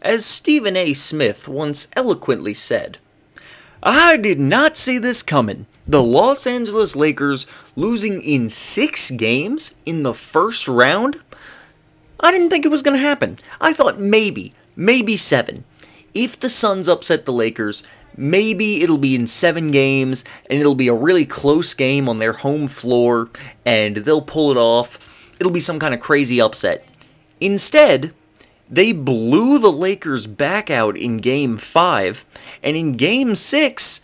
As Stephen A. Smith once eloquently said, "I did not see this coming. The Los Angeles Lakers losing in 6 games in the first round? I didn't think it was going to happen. I thought maybe 7. If the Suns upset the Lakers, maybe it'll be in 7 games, and it'll be a really close game on their home floor, and they'll pull it off. It'll be some kind of crazy upset." Instead, they blew the Lakers back out in Game 5, and in Game 6,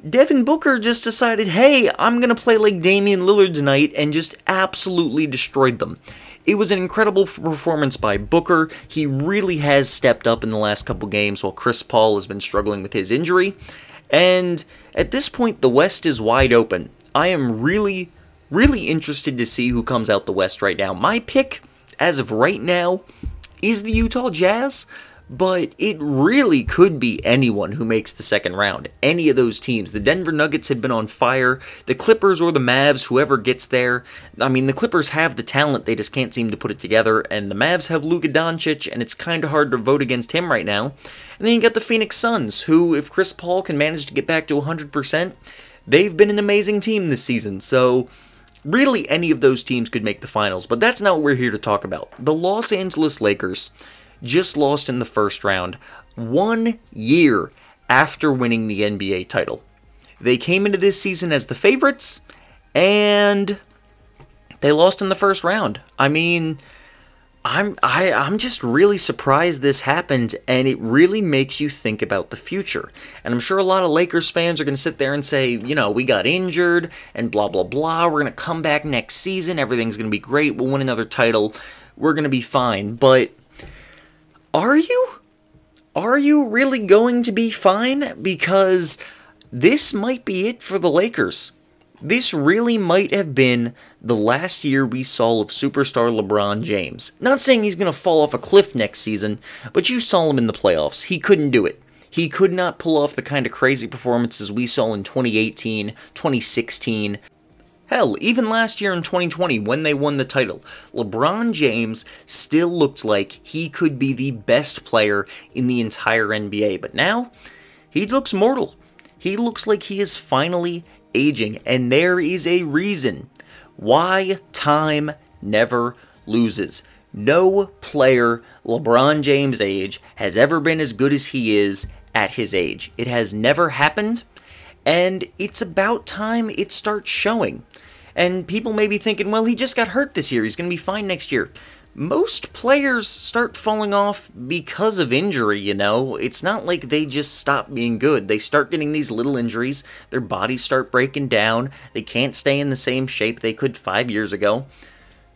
Devin Booker just decided, hey, I'm going to play like Damian Lillard tonight, and just absolutely destroyed them. It was an incredible performance by Booker. He really has stepped up in the last couple games while Chris Paul has been struggling with his injury. And at this point, the West is wide open. I am really interested to see who comes out the West right now. My pick, as of right now, is the Utah Jazz, but it really could be anyone who makes the second round. Any of those teams. The Denver Nuggets have been on fire. The Clippers or the Mavs, whoever gets there. I mean, the Clippers have the talent, they just can't seem to put it together, and the Mavs have Luka Doncic, and it's kind of hard to vote against him right now. And then you got the Phoenix Suns, who, if Chris Paul can manage to get back to 100%, they've been an amazing team this season, so really, any of those teams could make the finals, but that's not what we're here to talk about. The Los Angeles Lakers just lost in the first round 1 year after winning the NBA title. They came into this season as the favorites, and they lost in the first round. I mean, I'm just really surprised this happened, and it really makes you think about the future. And I'm sure a lot of Lakers fans are going to sit there and say, you know, we got injured, and blah, blah, blah. We're going to come back next season. Everything's going to be great. We'll win another title. We're going to be fine. But are you? Are you really going to be fine? Because this might be it for the Lakers. This really might have been the last year we saw of superstar LeBron James. Not saying he's going to fall off a cliff next season, but you saw him in the playoffs. He couldn't do it. He could not pull off the kind of crazy performances we saw in 2018, 2016. Hell, even last year in 2020 when they won the title, LeBron James still looked like he could be the best player in the entire NBA. But now, he looks mortal. He looks like he is finally aging, and there is a reason why time never loses. No player LeBron James' age has ever been as good as he is at his age. It has never happened, and it's about time it starts showing. And people may be thinking, well, he just got hurt this year, he's going to be fine next year. Most players start falling off because of injury, you know? It's not like they just stop being good. They start getting these little injuries, their bodies start breaking down, they can't stay in the same shape they could 5 years ago.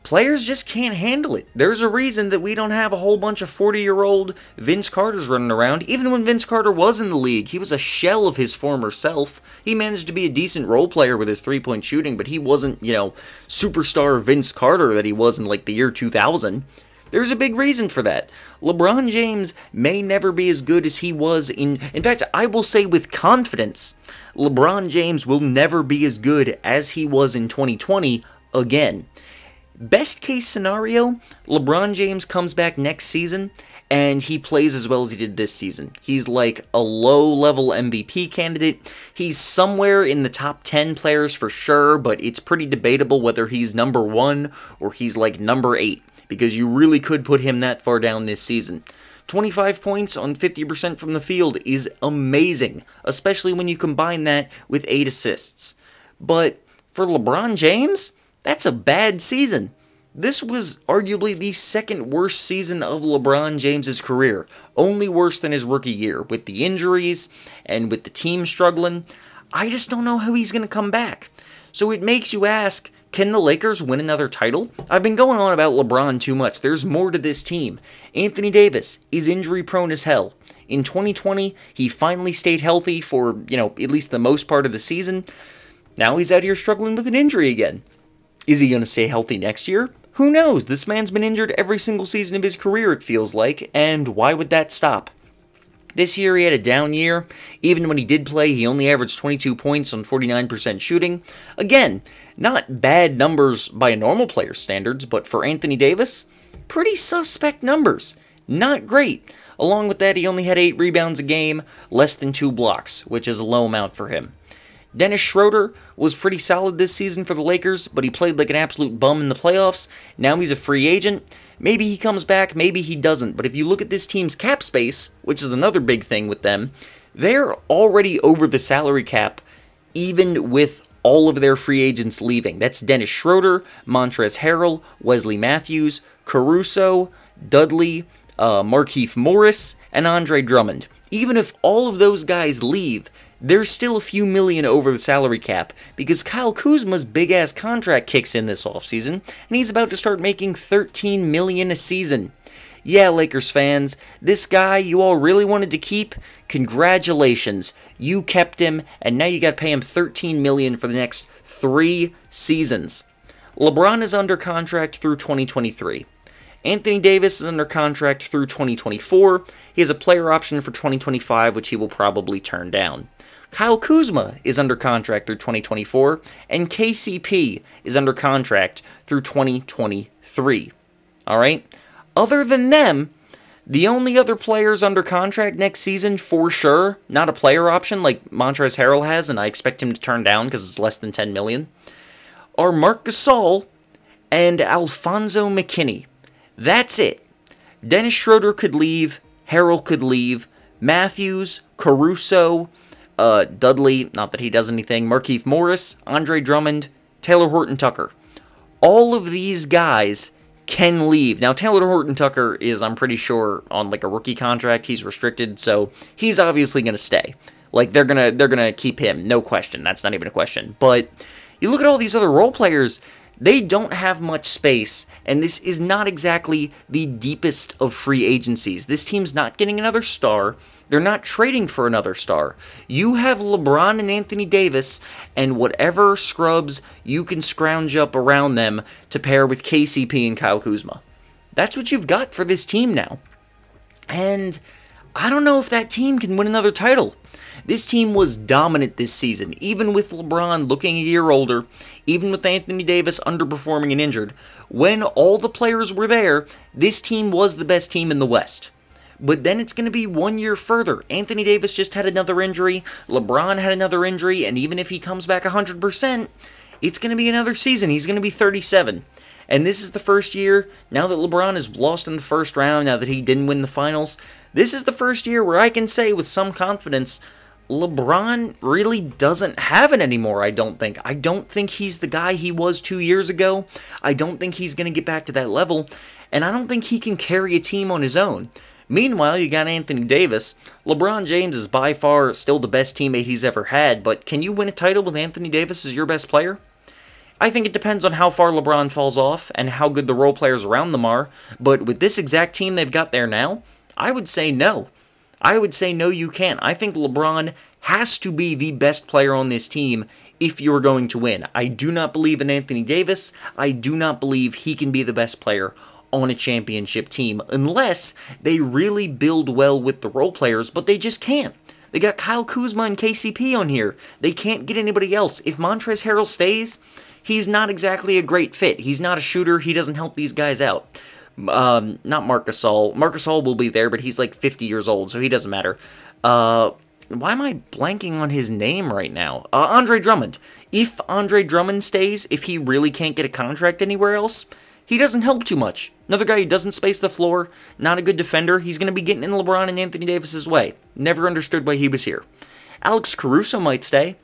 Players just can't handle it. There's a reason that we don't have a whole bunch of 40-year-old Vince Carters running around. Even when Vince Carter was in the league, he was a shell of his former self. He managed to be a decent role player with his three-point shooting, but he wasn't, you know, superstar Vince Carter that he was in, like, the year 2000. There's a big reason for that. LeBron James may never be as good as he was in fact, I will say with confidence, LeBron James will never be as good as he was in 2020 again. Best case scenario, LeBron James comes back next season and he plays as well as he did this season. He's like a low-level MVP candidate. He's somewhere in the top 10 players for sure, but it's pretty debatable whether he's number 1 or he's like number 8, because you really could put him that far down this season. 25 points on 50% from the field is amazing, especially when you combine that with 8 assists. But for LeBron James, that's a bad season. This was arguably the second worst season of LeBron James's career, only worse than his rookie year, with the injuries and with the team struggling. I just don't know how he's going to come back. So it makes you ask, can the Lakers win another title? I've been going on about LeBron too much. There's more to this team. Anthony Davis is injury prone as hell. In 2020, he finally stayed healthy for, at least the most part of the season. Now he's out here struggling with an injury again. Is he going to stay healthy next year? Who knows? This man's been injured every single season of his career, it feels like, and why would that stop? This year he had a down year. Even when he did play, he only averaged 22 points on 49% shooting. Again, not bad numbers by a normal player's standards, but for Anthony Davis, pretty suspect numbers. Not great. Along with that, he only had 8 rebounds a game, less than 2 blocks, which is a low amount for him. Dennis Schroeder was pretty solid this season for the Lakers, but he played like an absolute bum in the playoffs. Now he's a free agent. Maybe he comes back, maybe he doesn't. But if you look at this team's cap space, which is another big thing with them, they're already over the salary cap, even with all of their free agents leaving. That's Dennis Schroeder, Montrezl Harrell, Wesley Matthews, Caruso, Dudley, Markieff Morris, and Andre Drummond. Even if all of those guys leave, there's still a few million over the salary cap because Kyle Kuzma's big-ass contract kicks in this offseason, and he's about to start making $13 million a season. Yeah, Lakers fans, this guy you all really wanted to keep, congratulations. You kept him, and now you got to pay him $13 million for the next 3 seasons. LeBron is under contract through 2023. Anthony Davis is under contract through 2024. He has a player option for 2025, which he will probably turn down. Kyle Kuzma is under contract through 2024, and KCP is under contract through 2023. Alright? Other than them, the only other players under contract next season, for sure, not a player option like Montrezl Harrell has, and I expect him to turn down because it's less than $10 million, are Marc Gasol and Alfonso McKinney. That's it. Dennis Schroeder could leave, Harrell could leave, Matthews, Caruso, Dudley, not that he does anything, Markieff Morris, Andre Drummond, Taylor Horton-Tucker. All of these guys can leave. Now, Taylor Horton-Tucker is, I'm pretty sure, on like a rookie contract. He's restricted, so he's obviously going to stay. Like, they're gonna keep him, no question. That's not even a question. But you look at all these other role players, they don't have much space, and this is not exactly the deepest of free agencies. This team's not getting another star. They're not trading for another star. You have LeBron and Anthony Davis, and whatever scrubs you can scrounge up around them to pair with KCP and Kyle Kuzma. That's what you've got for this team now. And I don't know if that team can win another title. This team was dominant this season, even with LeBron looking a year older, even with Anthony Davis underperforming and injured. When all the players were there, this team was the best team in the West. But then it's going to be 1 year further. Anthony Davis just had another injury, LeBron had another injury, and even if he comes back 100%, it's going to be another season. He's going to be 37. And this is the first year, now that LeBron has lost in the first round, now that he didn't win the finals, this is the first year where I can say with some confidence, LeBron really doesn't have it anymore, I don't think. I don't think he's the guy he was 2 years ago. I don't think he's going to get back to that level, and I don't think he can carry a team on his own. Meanwhile, you got Anthony Davis. LeBron James is by far still the best teammate he's ever had, but can you win a title with Anthony Davis as your best player? I think it depends on how far LeBron falls off and how good the role players around them are, but with this exact team they've got there now, I would say no. I would say no, you can't. I think LeBron has to be the best player on this team if you're going to win. I do not believe in Anthony Davis. I do not believe he can be the best player on a championship team unless they really build well with the role players, but they just can't. They got Kyle Kuzma and KCP on here. They can't get anybody else. If Montrezl Harrell stays, he's not exactly a great fit. He's not a shooter. He doesn't help these guys out. Not Marc Gasol. Marc Gasol will be there, but he's like 50 years old, so he doesn't matter. Why am I blanking on his name right now? Andre Drummond. If Andre Drummond stays, if he really can't get a contract anywhere else, he doesn't help too much. Another guy who doesn't space the floor, not a good defender. He's going to be getting in LeBron and Anthony Davis's way. Never understood why he was here. Alex Caruso might stay.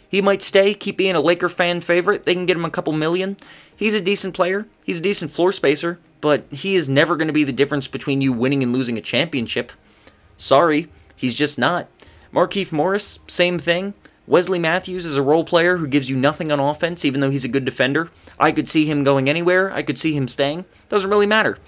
He might stay, keep being a Laker fan favorite. They can get him a couple million. He's a decent player. He's a decent floor spacer. But he is never going to be the difference between you winning and losing a championship. Sorry, he's just not. Markieff Morris, same thing. Wesley Matthews is a role player who gives you nothing on offense, even though he's a good defender. I could see him going anywhere. I could see him staying. Doesn't really matter.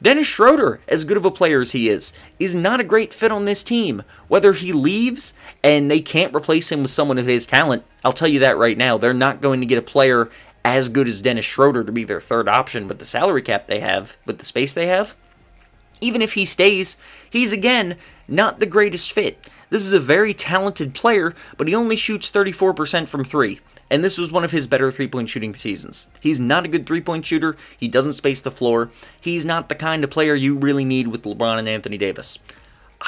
Dennis Schroeder, as good of a player as he is not a great fit on this team. Whether he leaves and they can't replace him with someone of his talent, I'll tell you that right now. They're not going to get a player as good as Dennis Schroeder to be their third option with the salary cap they have, with the space they have. Even if he stays, he's again not the greatest fit. This is a very talented player, but he only shoots 34% from 3. And this was one of his better three-point shooting seasons. He's not a good three-point shooter. He doesn't space the floor. He's not the kind of player you really need with LeBron and Anthony Davis.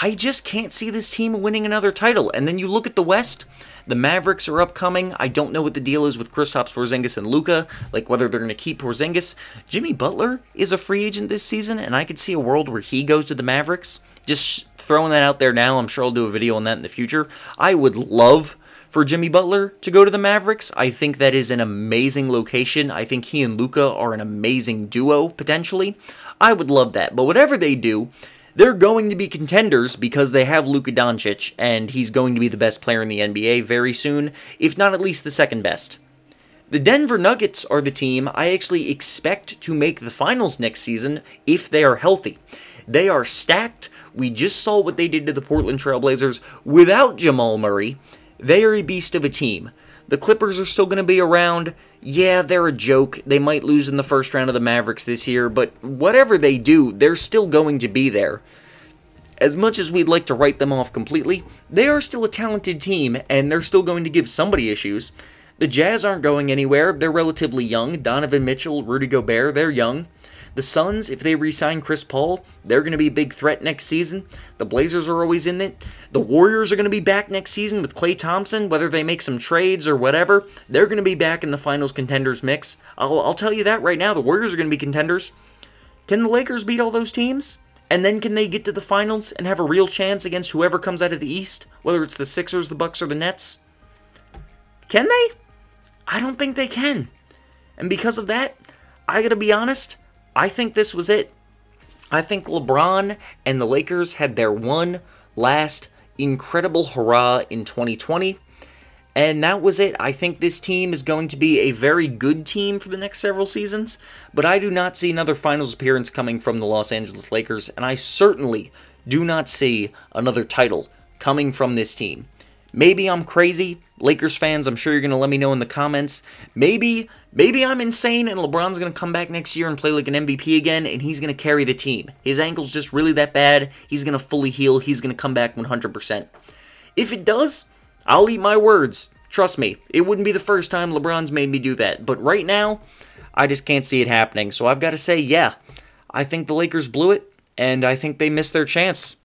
I just can't see this team winning another title. And then you look at the West, the Mavericks are upcoming. I don't know what the deal is with Kristaps Porzingis and Luka, like whether they're going to keep Porzingis. Jimmy Butler is a free agent this season, and I could see a world where he goes to the Mavericks. Just throwing that out there now. I'm sure I'll do a video on that in the future. I would love for Jimmy Butler to go to the Mavericks. I think that is an amazing location. I think he and Luka are an amazing duo, potentially. I would love that. But whatever they do, they're going to be contenders because they have Luka Doncic, and he's going to be the best player in the NBA very soon, if not at least the second best. The Denver Nuggets are the team I actually expect to make the finals next season if they are healthy. They are stacked. We just saw what they did to the Portland Trail Blazers without Jamal Murray. They are a beast of a team. The Clippers are still going to be around. Yeah, they're a joke. They might lose in the first round of the Mavericks this year, but whatever they do, they're still going to be there. As much as we'd like to write them off completely, they are still a talented team, and they're still going to give somebody issues. The Jazz aren't going anywhere. They're relatively young. Donovan Mitchell, Rudy Gobert, they're young. The Suns, if they re-sign Chris Paul, they're going to be a big threat next season. The Blazers are always in it. The Warriors are going to be back next season with Klay Thompson, whether they make some trades or whatever. They're going to be back in the finals contenders mix. I'll tell you that right now. The Warriors are going to be contenders. Can the Lakers beat all those teams? And then can they get to the finals and have a real chance against whoever comes out of the East? Whether it's the Sixers, the Bucks, or the Nets? Can they? I don't think they can. And because of that, I gotta be honest, I think this was it. I think LeBron and the Lakers had their one last incredible hurrah in 2020. And that was it. I think this team is going to be a very good team for the next several seasons. But I do not see another finals appearance coming from the Los Angeles Lakers. And I certainly do not see another title coming from this team. Maybe I'm crazy. Lakers fans, I'm sure you're going to let me know in the comments. Maybe I'm insane and LeBron's going to come back next year and play like an MVP again and he's going to carry the team. His ankle's just really that bad. He's going to fully heal. He's going to come back 100%. If it does, I'll eat my words. Trust me, it wouldn't be the first time LeBron's made me do that. But right now, I just can't see it happening. So I've got to say, yeah, I think the Lakers blew it and I think they missed their chance.